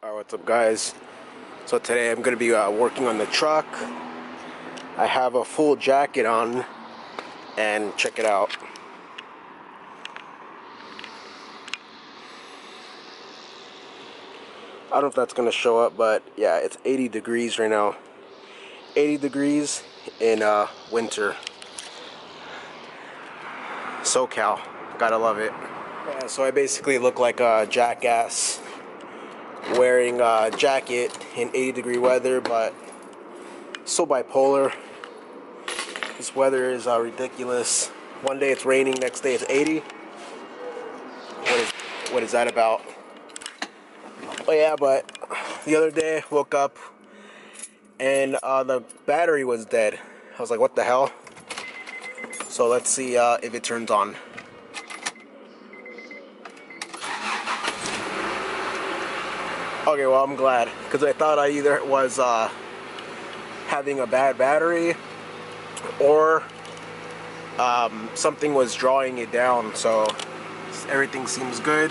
Alright, what's up guys? So today I'm going to be working on the truck. I have a full jacket on, and check it out. I don't know if that's going to show up, but yeah, it's 80 degrees right now. 80 degrees in winter. SoCal, gotta love it. Yeah, so I basically look like a jackass wearing a jacket in 80-degree weather, but so bipolar. This weather is ridiculous. One day it's raining, next day it's 80. What is that about? Oh yeah, but the other day woke up and the battery was dead. I was like, what the hell? So let's see if it turns on. Okay, well I'm glad, because I thought I either was having a bad battery or something was drawing it down. So everything seems good.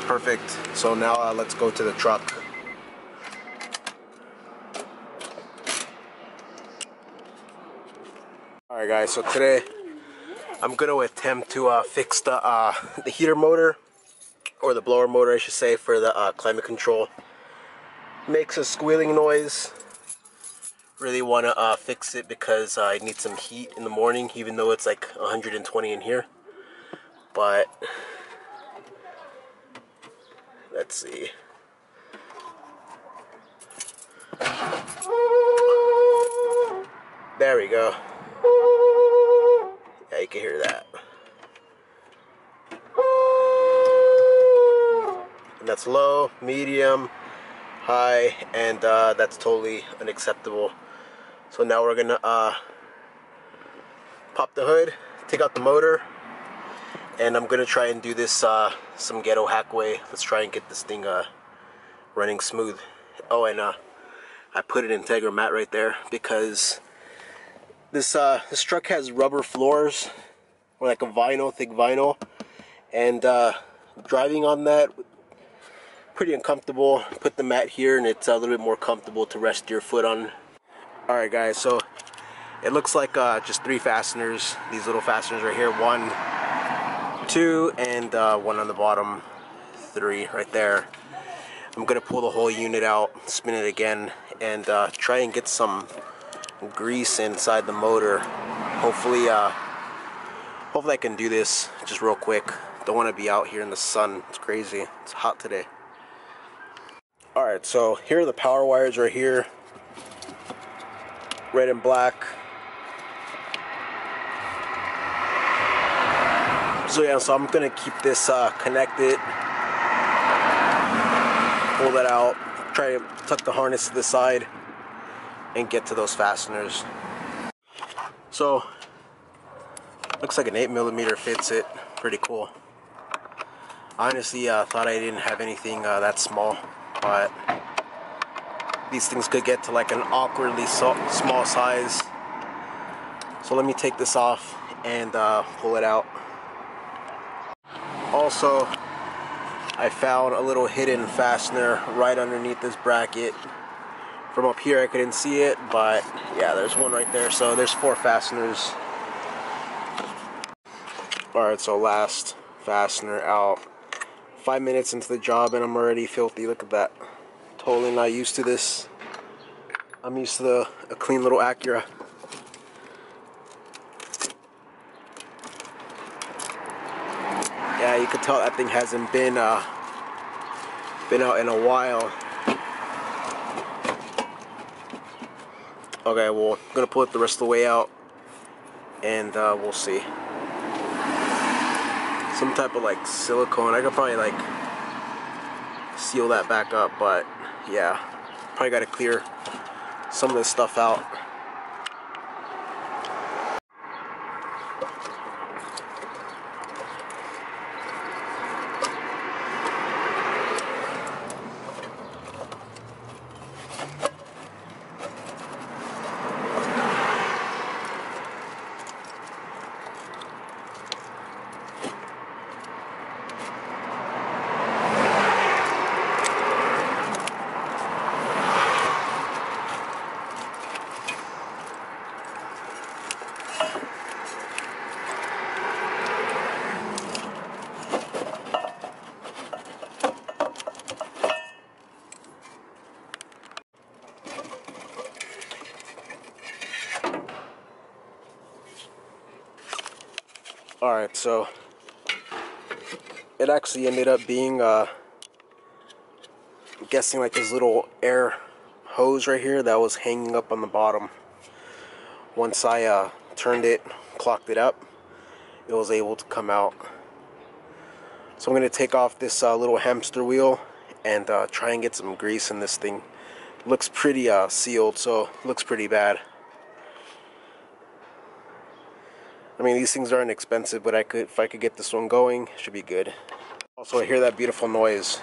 Perfect. So now let's go to the truck. Alright guys, so today I'm going to attempt to fix the heater motor, or the blower motor I should say, for the climate control. Makes a squealing noise. Really want to fix it because I need some heat in the morning, even though it's like 120 in here. But let's see. There we go. Yeah, you can hear that. And that's low, medium, high, and that's totally unacceptable. So now we're gonna pop the hood, take out the motor, and I'm gonna try and do this some ghetto hack way. Let's try and get this thing running smooth. Oh, and I put an Integra mat right there because this truck has rubber floors, or like a vinyl, thick vinyl, and driving on that, pretty uncomfortable. Put the mat here and it's a little bit more comfortable to rest your foot on. Alright guys, so it looks like just 3 fasteners. These little fasteners right here, 1, 2, and 1 on the bottom, 3 right there. I'm gonna pull the whole unit out, spin it again, and try and get some grease inside the motor. Hopefully I can do this just real quick. Don't want to be out here in the sun. It's crazy. It's hot today. Alright, so here are the power wires right here. Red and black. So yeah, so I'm gonna keep this connected. Pull that out. Try to tuck the harness to the side and get to those fasteners. So looks like an 8mm fits it. Pretty cool. Honestly, thought I didn't have anything that small, but these things could get to like an awkwardly small size. So let me take this off and pull it out. Also, I found a little hidden fastener right underneath this bracket. From up here I couldn't see it, but yeah, there's one right there. So there's 4 fasteners. Alright, so last fastener out. 5 minutes into the job and I'm already filthy. Look at that. Totally not used to this. I'm used to a clean little Acura. Yeah, you can tell that thing hasn't been out in a while. Okay, well, I'm gonna pull it the rest of the way out, and we'll see. Some type of like silicone. I could probably like seal that back up, but yeah, probably got to clear some of this stuff out. Alright, so it actually ended up being, I'm guessing like this little air hose right here that was hanging up on the bottom. Once I turned it, clocked it up, it was able to come out. So I'm going to take off this little hamster wheel and try and get some grease in this thing. Looks pretty sealed, so looks pretty bad. I mean, these things aren't expensive, but if I could get this one going, it should be good. Also, I hear that beautiful noise.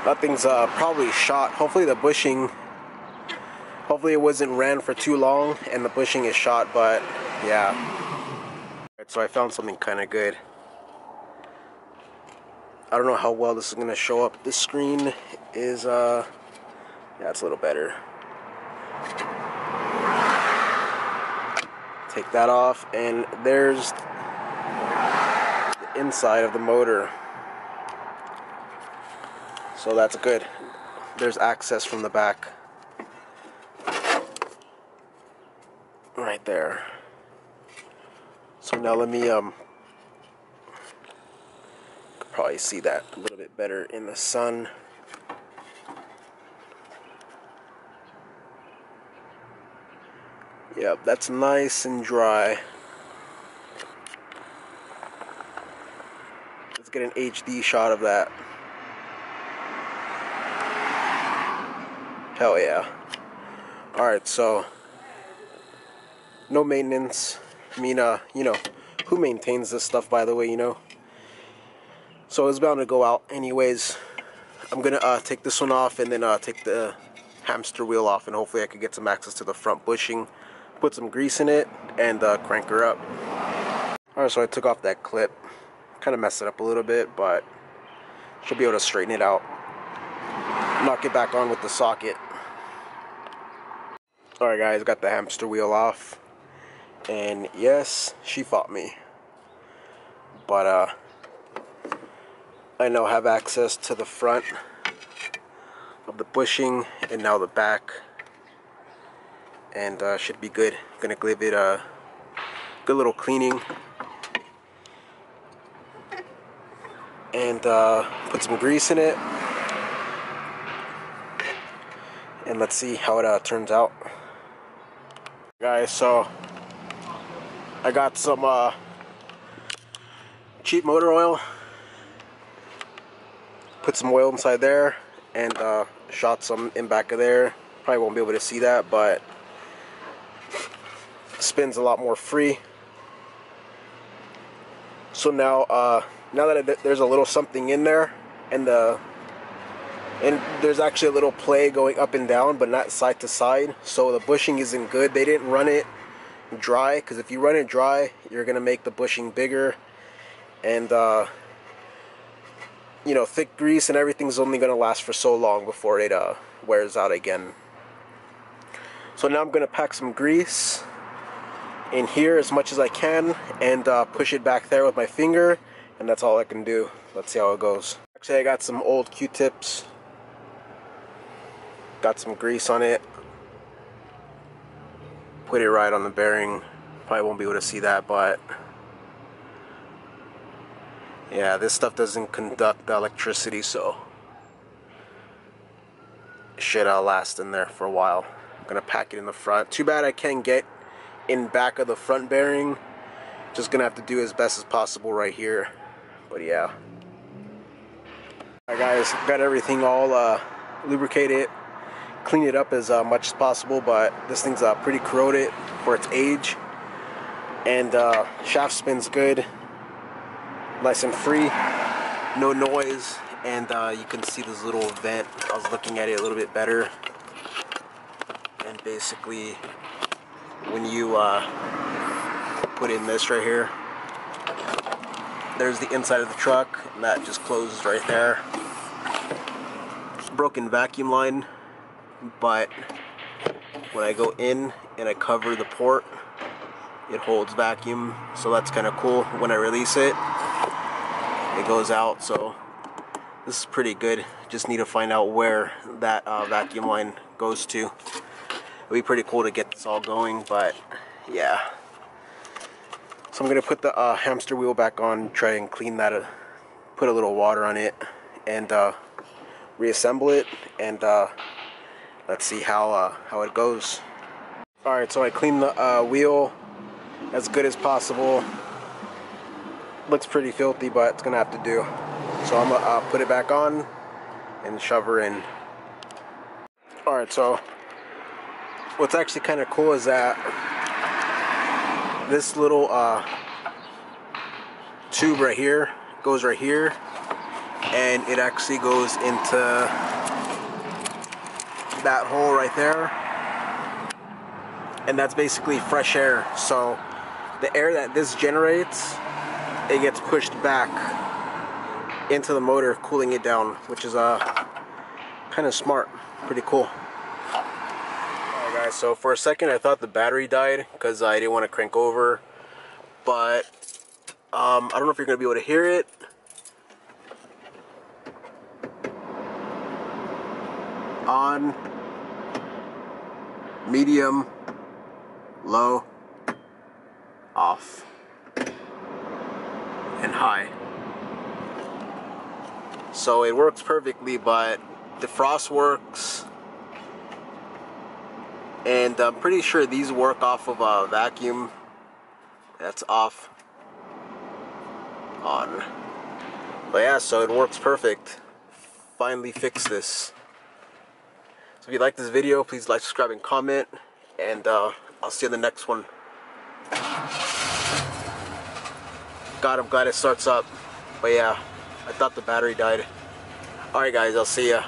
That thing's probably shot. Hopefully the bushing, hopefully it wasn't ran for too long and the bushing is shot, but yeah. Alright, so I found something kind of good. I don't know how well this is going to show up. This screen is, yeah, it's a little better. Take that off, and there's the inside of the motor. So that's good. There's access from the back. Right there. So now let me, probably see that a little bit better in the sun. Yep, that's nice and dry. Let's get an HD shot of that. Hell yeah. Alright, so no maintenance. I mean, you know, who maintains this stuff, by the way, you know? So it's bound to go out anyways. I'm gonna take this one off and then take the hamster wheel off, and hopefully I could get some access to the front bushing, put some grease in it, and crank her up. Alright, so I took off that clip. Kind of messed it up a little bit, but she'll be able to straighten it out. Knock it back on with the socket. Alright guys, got the hamster wheel off. And yes, she fought me. But I now have access to the front of the bushing and now the back, and should be good. Gonna give it a good little cleaning and put some grease in it, and let's see how it turns out. Guys, so I got some cheap motor oil. Put some oil inside there and shot some in back of there. Probably won't be able to see that, but spins a lot more free. So now now that there's a little something in there, and there's actually a little play going up and down, but not side to side, so the bushing isn't good. They didn't run it dry, because if you run it dry, you're gonna make the bushing bigger, and you know, thick grease and everything's only gonna last for so long before it wears out again. So now I'm gonna pack some grease in here as much as I can and push it back there with my finger, and that's all I can do. Let's see how it goes. Actually, I got some old Q-tips, got some grease on it, put it right on the bearing. Probably won't be able to see that, but yeah, this stuff doesn't conduct the electricity, so it should last in there for a while. I'm gonna pack it in the front. Too bad I can't get in back of the front bearing. Just gonna have to do as best as possible right here, but yeah. Alright guys, got everything all lubricated, clean it up as much as possible, but this thing's pretty corroded for its age, and shaft spins good, nice and free, no noise, and you can see this little vent. I was looking at it a little bit better, and basically when you put in this right here, there's the inside of the truck, and that just closes right there. Broken vacuum line, but when I go in and I cover the port, it holds vacuum, so that's kind of cool. When I release it, it goes out, so This is pretty good. Just need to find out where that vacuum line goes to. It'd be pretty cool to get this all going, but yeah. So I'm gonna put the hamster wheel back on, try and clean that, put a little water on it, and reassemble it, and let's see how it goes. All right, so I cleaned the wheel as good as possible. Looks pretty filthy, but it's gonna have to do. So I'm gonna put it back on and shove her in. All right, so what's actually kind of cool is that this little tube right here goes right here, and it actually goes into that hole right there, and that's basically fresh air. So the air that this generates, it gets pushed back into the motor, cooling it down, which is kind of smart, pretty cool. Alright guys, so for a second I thought the battery died because I didn't want to crank over, but I don't know if you're going to be able to hear it. On, medium, low, off, and high. So it works perfectly, but defrost works, and I'm pretty sure these work off of a vacuum. That's off, on. But yeah, so it works perfect. Finally fixed this. So if you like this video, please like, subscribe, and comment, and I'll see you in the next one. God, I'm glad it starts up. But yeah, I thought the battery died. Alright guys, I'll see ya.